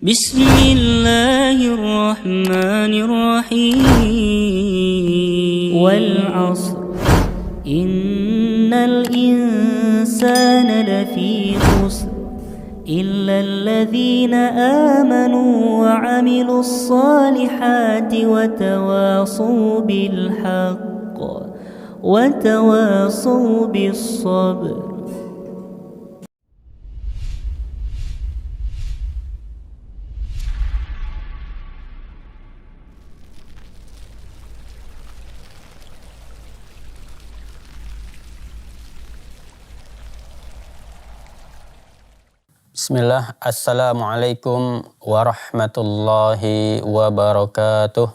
بسم الله الرحمن الرحيم والعصر إن الإنسان لفي خسر إلا الذين آمنوا وعملوا الصالحات وتواصوا بالحق وتواصوا بالصبر. Bismillah, Assalamualaikum warahmatullahi wabarakatuh.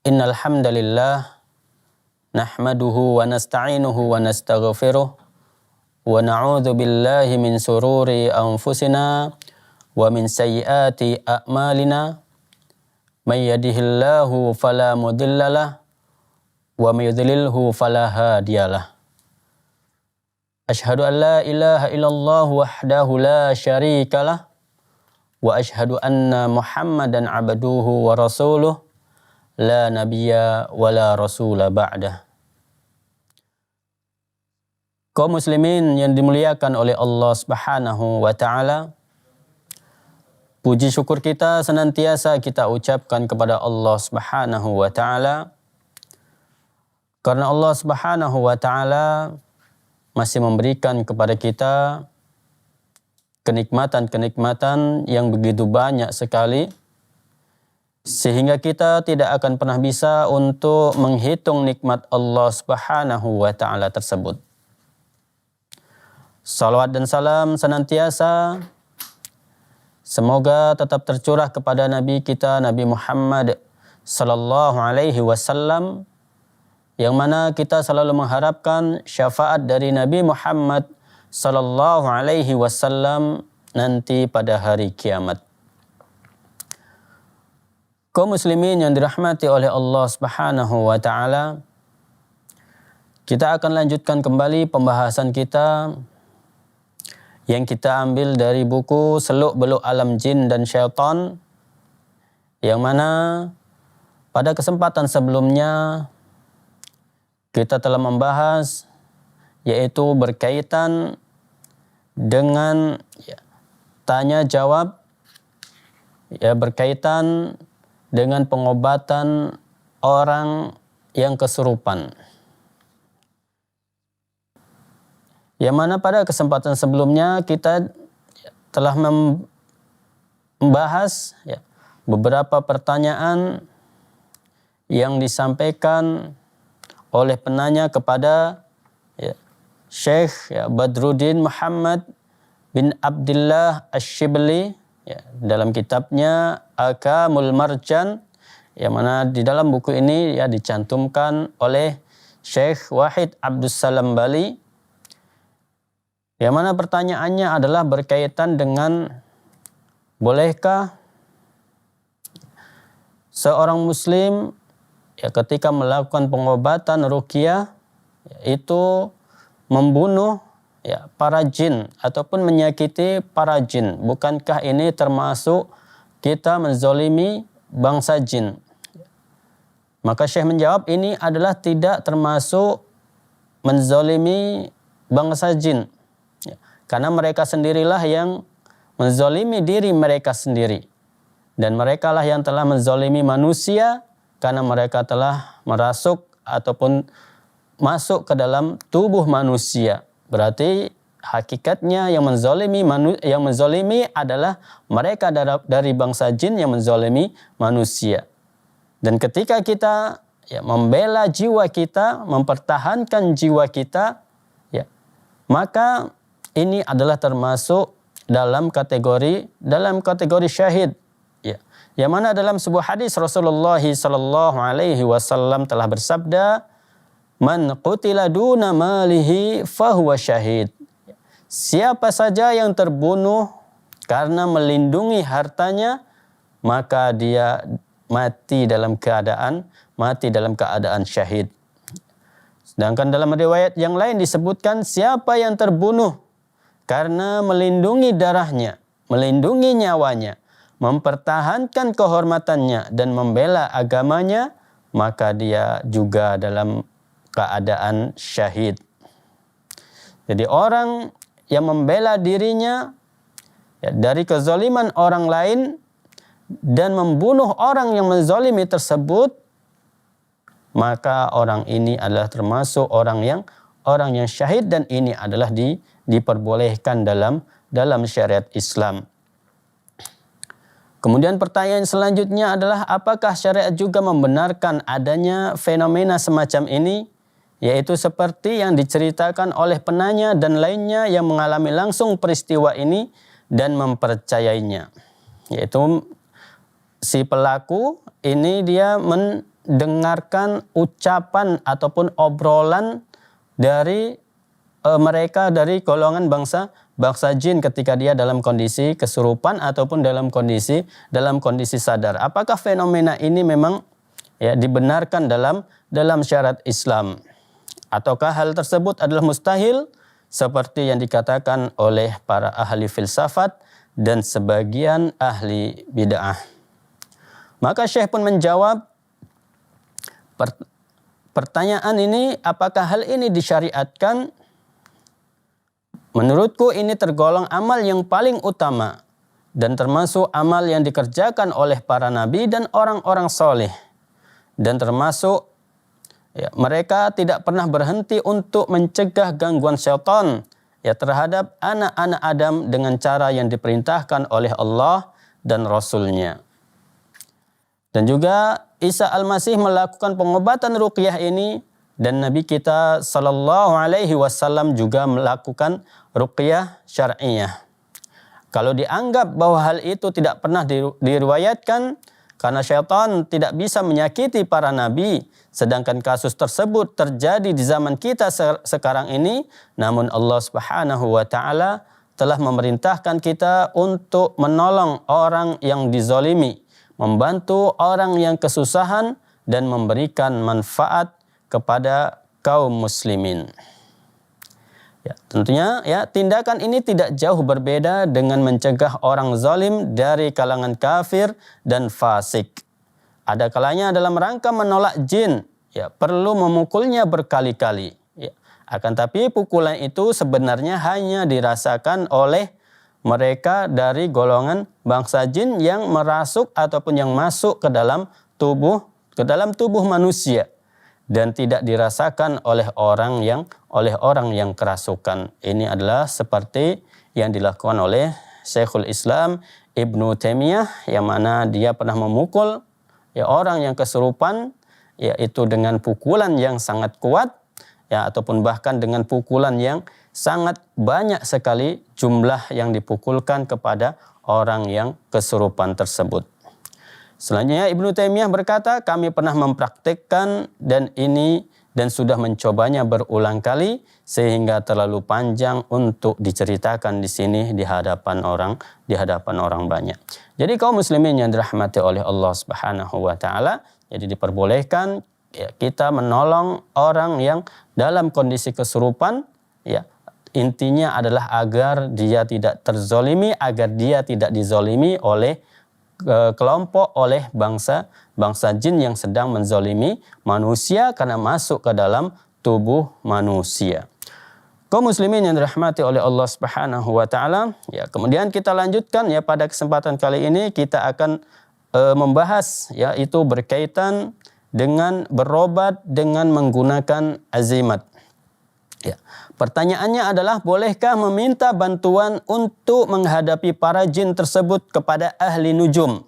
Innal hamdalillah nahmaduhu wa nasta'inuhu wa nastaghfiruh wa na'udzu billahi min sururi anfusina wa min sayyiati a'malina. May yahdihillahu fala mudhillalah wa may yudlilhu fala hadiyalah. Asyhadu an la ilaha illallah wahdahu la syarikalah wa asyhadu anna Muhammadan abduhu wa rasuluh la nabiyya wa la rasula ba'dah. Kaum muslimin yang dimuliakan oleh Allah Subhanahu wa taala, puji syukur kita senantiasa kita ucapkan kepada Allah Subhanahu wa taala karena Allah Subhanahu wa taala masih memberikan kepada kita kenikmatan-kenikmatan yang begitu banyak sekali, sehingga kita tidak akan pernah bisa untuk menghitung nikmat Allah Subhanahu wa ta'ala tersebut. Salawat dan salam senantiasa semoga tetap tercurah kepada Nabi kita, Nabi Muhammad sallallahu alaihi wasallam, yang mana kita selalu mengharapkan syafaat dari Nabi Muhammad sallallahu alaihi wasallam nanti pada hari kiamat. Kaum muslimin yang dirahmati oleh Allah Subhanahu wa taala, kita akan lanjutkan kembali pembahasan kita yang kita ambil dari buku Seluk-Beluk Alam Jin dan Syaitan, yang mana pada kesempatan sebelumnya kita telah membahas yaitu berkaitan dengan tanya jawab, berkaitan dengan pengobatan orang yang kesurupan. Yang mana pada kesempatan sebelumnya kita telah membahas beberapa pertanyaan yang disampaikan oleh penanya kepada Syekh Badruddin Muhammad bin Abdullah Asy-Syibli dalam kitabnya Akamul Marjan, yang mana di dalam buku ini dicantumkan oleh Syekh Wahid Abdus Salam Bali, yang mana pertanyaannya adalah berkaitan dengan bolehkah seorang muslim ketika melakukan pengobatan ruqyah itu membunuh para jin ataupun menyakiti para jin. Bukankah ini termasuk kita menzalimi bangsa jin? Maka Syekh menjawab, ini adalah tidak termasuk menzalimi bangsa jin, karena mereka sendirilah yang menzalimi diri mereka sendiri, dan merekalah yang telah menzalimi manusia karena mereka telah merasuk ataupun masuk ke dalam tubuh manusia. Berarti hakikatnya yang menzalimi adalah mereka dari bangsa jin yang menzalimi manusia. Dan ketika kita membela jiwa kita, mempertahankan jiwa kita, maka ini adalah termasuk dalam kategori syahid. Yang mana dalam sebuah hadis Rasulullah sallallahu alaihi wasallam telah bersabda, "Man qutila duna malihi fahuwa syahid." Siapa saja yang terbunuh karena melindungi hartanya, maka dia mati dalam keadaan syahid. Sedangkan dalam riwayat yang lain disebutkan, siapa yang terbunuh karena melindungi darahnya, melindungi nyawanya, mempertahankan kehormatannya dan membela agamanya, maka dia juga dalam keadaan syahid. Jadi orang yang membela dirinya dari kezaliman orang lain dan membunuh orang yang menzalimi tersebut, maka orang ini adalah termasuk orang yang syahid, dan ini adalah diperbolehkan dalam syariat Islam. Kemudian pertanyaan selanjutnya adalah, apakah syariat juga membenarkan adanya fenomena semacam ini, yaitu seperti yang diceritakan oleh penanya dan lainnya yang mengalami langsung peristiwa ini dan mempercayainya. Yaitu si pelaku ini dia mendengarkan ucapan ataupun obrolan dari mereka dari golongan bangsa jin ketika dia dalam kondisi kesurupan ataupun dalam kondisi sadar. Apakah fenomena ini memang dibenarkan dalam syariat Islam? Ataukah hal tersebut adalah mustahil seperti yang dikatakan oleh para ahli filsafat dan sebagian ahli bid'ah? Maka Syekh pun menjawab pertanyaan ini, apakah hal ini disyariatkan? Menurutku ini tergolong amal yang paling utama dan termasuk amal yang dikerjakan oleh para nabi dan orang-orang soleh, dan termasuk mereka tidak pernah berhenti untuk mencegah gangguan syaitan terhadap anak-anak Adam dengan cara yang diperintahkan oleh Allah dan Rasul-Nya. Dan juga Isa Al-Masih melakukan pengobatan ruqyah ini, dan Nabi kita sallallahu alaihi wasallam juga melakukan ruqyah syar'iyah. Kalau dianggap bahwa hal itu tidak pernah diriwayatkan karena syaitan tidak bisa menyakiti para nabi, sedangkan kasus tersebut terjadi di zaman kita sekarang ini, namun Allah Subhanahu wa taala telah memerintahkan kita untuk menolong orang yang dizalimi, membantu orang yang kesusahan, dan memberikan manfaat kepada kaum muslimin. Tentunya tindakan ini tidak jauh berbeda dengan mencegah orang zalim dari kalangan kafir dan fasik. Ada kalanya dalam rangka menolak jin, perlu memukulnya berkali-kali. Akan tapi pukulan itu sebenarnya hanya dirasakan oleh mereka dari golongan bangsa jin yang merasuk ataupun yang masuk ke dalam tubuh manusia, dan tidak dirasakan oleh orang yang kerasukan. Ini adalah seperti yang dilakukan oleh Syekhul Islam Ibnu Taimiyah, yang mana dia pernah memukul orang yang kesurupan, yaitu dengan pukulan yang sangat kuat, ataupun bahkan dengan pukulan yang sangat banyak sekali jumlah yang dipukulkan kepada orang yang kesurupan tersebut. Selanjutnya Ibnu Taimiyah berkata, kami pernah mempraktikkan dan sudah mencobanya berulang kali, sehingga terlalu panjang untuk diceritakan di sini di hadapan orang banyak. Jadi kaum muslimin yang dirahmati oleh Allah Subhanahu wa taala, jadi diperbolehkan kita menolong orang yang dalam kondisi kesurupan, intinya adalah agar dia tidak terzolimi, agar dia tidak dizolimi oleh kelompok, oleh bangsa jin yang sedang menzolimi manusia karena masuk ke dalam tubuh manusia. Kaum muslimin yang dirahmati oleh Allah Subhanahu wa taala, kemudian kita lanjutkan pada kesempatan kali ini kita akan membahas itu berkaitan dengan berobat dengan menggunakan azimat. Pertanyaannya adalah, bolehkah meminta bantuan untuk menghadapi para jin tersebut kepada ahli nujum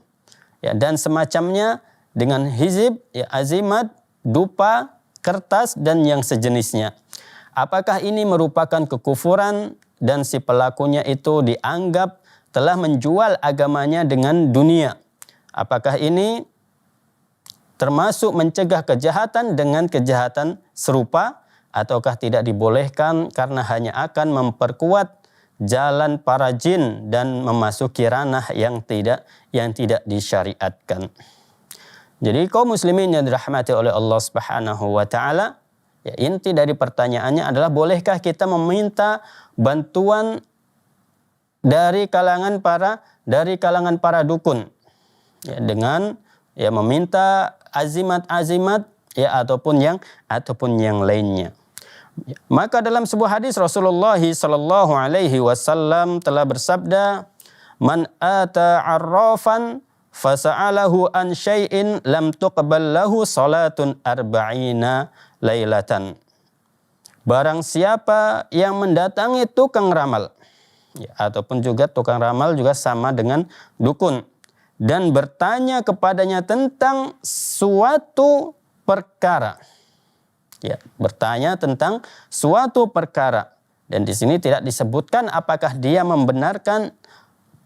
dan semacamnya dengan hizib, azimat, dupa, kertas, dan yang sejenisnya? Apakah ini merupakan kekufuran dan si pelakunya itu dianggap telah menjual agamanya dengan dunia? Apakah ini termasuk mencegah kejahatan dengan kejahatan serupa, ataukah tidak dibolehkan karena hanya akan memperkuat jalan para jin dan memasuki ranah yang tidak disyariatkan? Jadi kaum muslimin yang dirahmati oleh Allah Subhanahu wa taala, inti dari pertanyaannya adalah, bolehkah kita meminta bantuan dari kalangan para dukun, ya, dengan ya meminta azimat-azimat ya ataupun yang lainnya. Maka dalam sebuah hadis Rasulullah sallallahu alaihi wasallam telah bersabda, "Man ata 'arrafan fasa'alahu an syai'in lam tuqbal lahu salatun arba'ina lailatan." Barang siapa yang mendatangi tukang ramal, ya, ataupun juga tukang ramal juga sama dengan dukun, dan bertanya kepadanya tentang suatu perkara. Ya, bertanya tentang suatu perkara. Dan di sini tidak disebutkan apakah dia membenarkan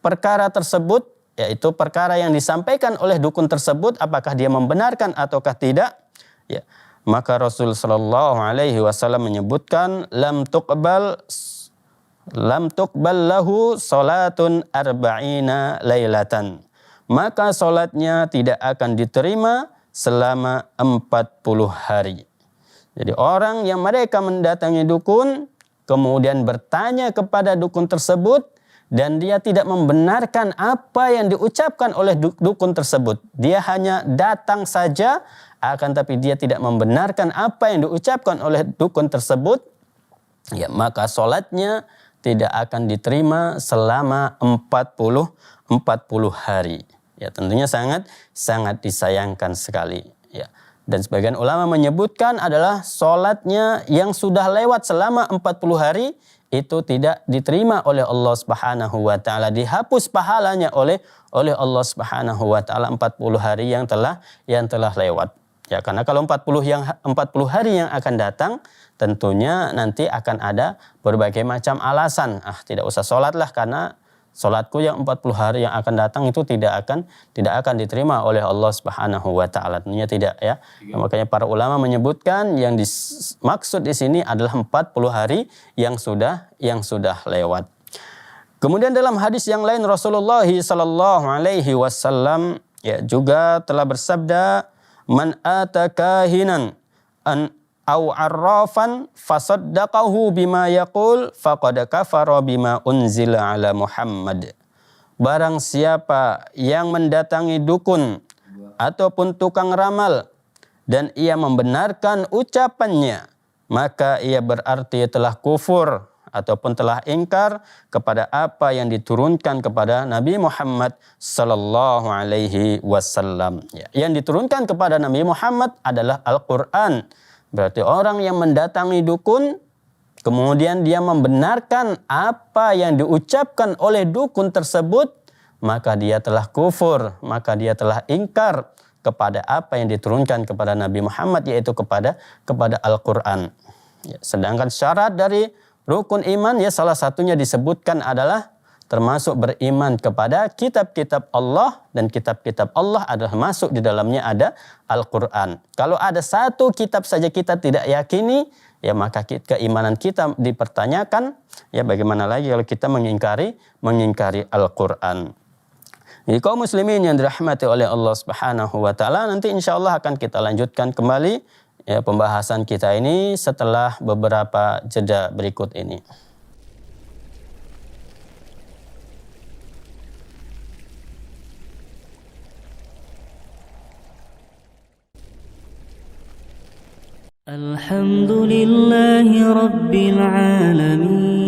perkara tersebut, yaitu perkara yang disampaikan oleh dukun tersebut, apakah dia membenarkan ataukah tidak. Ya, maka Rasul sallallahu alaihi wasallam menyebutkan lam tuqbal lahu salatun arba'ina lailatan. Maka salatnya tidak akan diterima selama 40 hari. Jadi orang yang mereka mendatangi dukun, kemudian bertanya kepada dukun tersebut, dan dia tidak membenarkan apa yang diucapkan oleh dukun tersebut. Dia hanya datang saja, akan tapi dia tidak membenarkan apa yang diucapkan oleh dukun tersebut, ya, maka sholatnya tidak akan diterima selama 40 hari. Ya, tentunya sangat disayangkan sekali. Ya. Dan sebagian ulama menyebutkan adalah sholatnya yang sudah lewat selama 40 hari itu tidak diterima oleh Allah Subhanahu wa taala, dihapus pahalanya oleh Allah Subhanahu wa taala 40 hari yang telah lewat. Ya, karena kalau 40 hari yang akan datang, tentunya nanti akan ada berbagai macam alasan. Tidak usah sholatlah karena sholatku yang 40 hari yang akan datang itu tidak akan diterima oleh Allah Subhanahu wa taala. Tentunya tidak, ya. Makanya para ulama menyebutkan yang dimaksud di sini adalah 40 hari yang sudah lewat. Kemudian dalam hadis yang lain Rasulullah sallallahu alaihi wasallam ya juga telah bersabda, "Man ata kahinan au arrafan fasaddaqahu bima yaqul faqad kafara bima unzila ala Muhammad." Barang siapa yang mendatangi dukun ataupun tukang ramal dan ia membenarkan ucapannya, maka ia berarti telah kufur ataupun telah ingkar kepada apa yang diturunkan kepada Nabi Muhammad sallallahu alaihi wasallam. Ya, yang diturunkan kepada Nabi Muhammad adalah Al-Qur'an. Berarti orang yang mendatangi dukun, kemudian dia membenarkan apa yang diucapkan oleh dukun tersebut, maka dia telah kufur, maka dia telah ingkar kepada apa yang diturunkan kepada Nabi Muhammad, yaitu kepada Al-Quran. Ya, sedangkan syarat dari rukun iman, ya salah satunya disebutkan adalah termasuk beriman kepada kitab-kitab Allah, dan kitab-kitab Allah adalah masuk di dalamnya ada Al-Quran. Kalau ada satu kitab saja kita tidak yakini, ya maka keimanan kita dipertanyakan. Ya bagaimana lagi kalau kita mengingkari Al-Quran. Jadi kaum muslimin yang dirahmati oleh Allah Subhanahu wa taala, nanti insyaallah akan kita lanjutkan kembali ya pembahasan kita ini setelah beberapa jeda berikut ini. الحمد لله رب العالمين